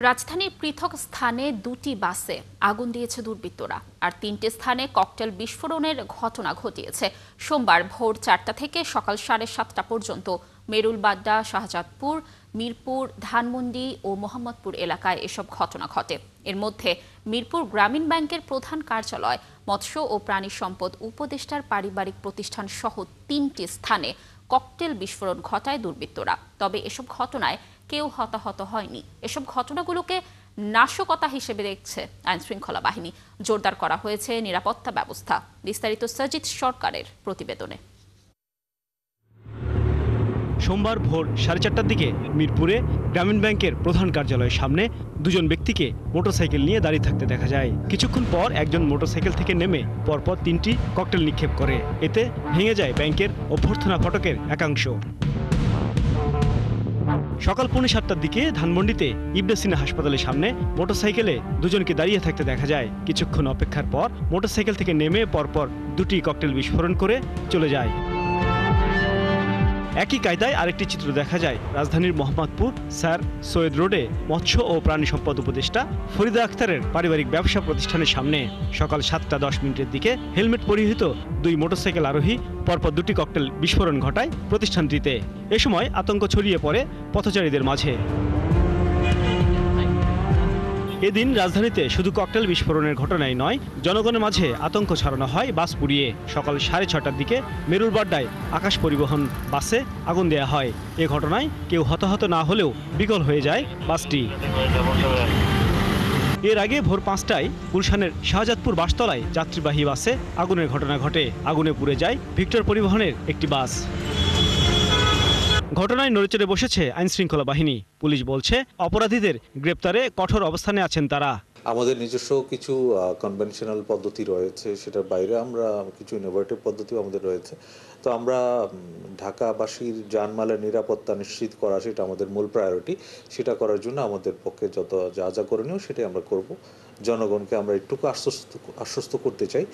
রাজধানীর পৃথক স্থানে দুটি বাসে আগুন দিয়েছে দুর্বৃত্তরা, আর তিনটি স্থানে ককটেল বিস্ফোরণের ঘটনা ঘটিয়েছে। সোমবার ভোর 4টা থেকে সকাল 7:30 পর্যন্ত মেরুলবাড্ডা, শাহজাদপুর, মিরপুর, ধানমন্ডি ও মোহাম্মদপুর এলাকায় এসব ঘটনা ঘটে। এর মধ্যে মিরপুর গ্রামীণ ব্যাংকের প্রধান কার্যালয়, মৎস্য ও প্রাণী সম্পদ উপদেষ্টার পারিবারিক প্রতিষ্ঠান সহ তিনটি স্থানে ককটেল বিস্ফোরণ ঘটায় দুর্বৃত্তরা। তবে এসব ঘটনায় কেউ হতাহত হয়নি। এসব ঘটনাগুলোকে নাশকতা হিসেবে দেখছে আইনশৃঙ্খলা বাহিনী। জোরদার করা হয়েছে নিরাপত্তা ব্যবস্থা। বিস্তারিত সাজিদ সরকারের প্রতিবেদনে। সোমবার ভোর 4:30টার দিকে মিরপুরে গ্রামীণ ব্যাংকের প্রধান কার্যালয়ের সামনে দুজন ব্যক্তিকে মোটরসাইকেল নিয়ে দাঁড়িয়ে থাকতে দেখা যায়। কিছুক্ষণ পর একজন মোটরসাইকেল থেকে নেমে পরপর তিনটি ককটেল নিক্ষেপ করে। এতে ভেঙে যায় ব্যাংকের অভ্যর্থনা ফটকের একাংশ। সকাল 7:45টার দিকে ধানমন্ডিতে ইবনে সিনা হাসপাতালের সামনে মোটরসাইকেলে দুজনকে দাঁড়িয়ে থাকতে দেখা যায়। কিছুক্ষণ অপেক্ষার পর মোটরসাইকেল থেকে নেমে পরপর দুটি ককটেল বিস্ফোরণ করে চলে যায়। একই কায়দায় আরেকটি চিত্র দেখা যায় রাজধানীর মোহাম্মদপুর স্যার সৈয়দ রোডে মৎস্য ও প্রাণী সম্পদ উপদেষ্টা ফরিদা আক্তারের পারিবারিক ব্যবসা প্রতিষ্ঠানের সামনে সকাল 7:10 দিকে হেলমেট পরিহিত দুই মোটরসাইকেল আরোহী পরপর দুটি ককটেল বিস্ফোরণ ঘটায় প্রতিষ্ঠানটিতে। এ সময় আতঙ্ক ছড়িয়ে পড়ে পথচারীদের মাঝে। এদিন রাজধানীতে শুধু ককটেল বিস্ফোরণের ঘটনাই নয়, জনগণের মাঝে আতঙ্ক ছড়ানো হয় বাস পুড়িয়ে। সকাল 6:30টার দিকে মেরুলবাড্ডায় আকাশ পরিবহন বাসে আগুন দেয়া হয়। এ ঘটনায় কেউ হতাহত না হলেও বিকল হয়ে যায় বাসটি। এর আগে ভোর 5টায় গুলশানের শাহজাদপুর বাসতলায় যাত্রীবাহী বাসে আগুনের ঘটনা ঘটে। আগুনে পুড়ে যায় ভিক্টর পরিবহনের একটি বাস। ঘটনায় নড়েচড়ে বসেছে আইনশৃঙ্খলা বাহিনী। পুলিশ বলছে অপরাধীদের গ্রেপ্তারে কঠোর অবস্থানে আছেন তারা। আমাদের নিজস্ব কিছু কনভেনশনাল পদ্ধতি রয়েছে, সেটার বাইরে আমরা কিছু ইনোভেটিভ পদ্ধতিও আমাদের রয়েছে। তো আমরা ঢাকাবাসীর জানমালের নিরাপত্তা নিশ্চিত করা, সেটা আমাদের মূল প্রায়োরিটি। সেটা করার জন্য আমাদের পক্ষে যত যা করণীয় সেটাই আমরা করব। জনগণকে আমরা একটুকু আশ্বস্ত করতে চাই,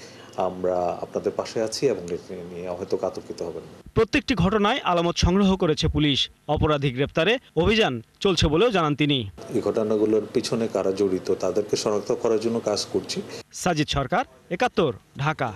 আমরা আপনাদের পাশে আছি এবং এটি নিয়ে হয়তো কাতর্কিত হবেন। প্রত্যেকটি ঘটনায় আলামত সংগ্রহ করেছে পুলিশ। অপরাধী গ্রেপ্তারে অভিযান চলছে বলেও জানান তিনি। এই ঘটনাগুলোর পিছনে কারা জড়িত তাদেরকে শনাক্ত করার জন্য কাজ করছি। সাজিদ সরকার, ৭১, ঢাকা।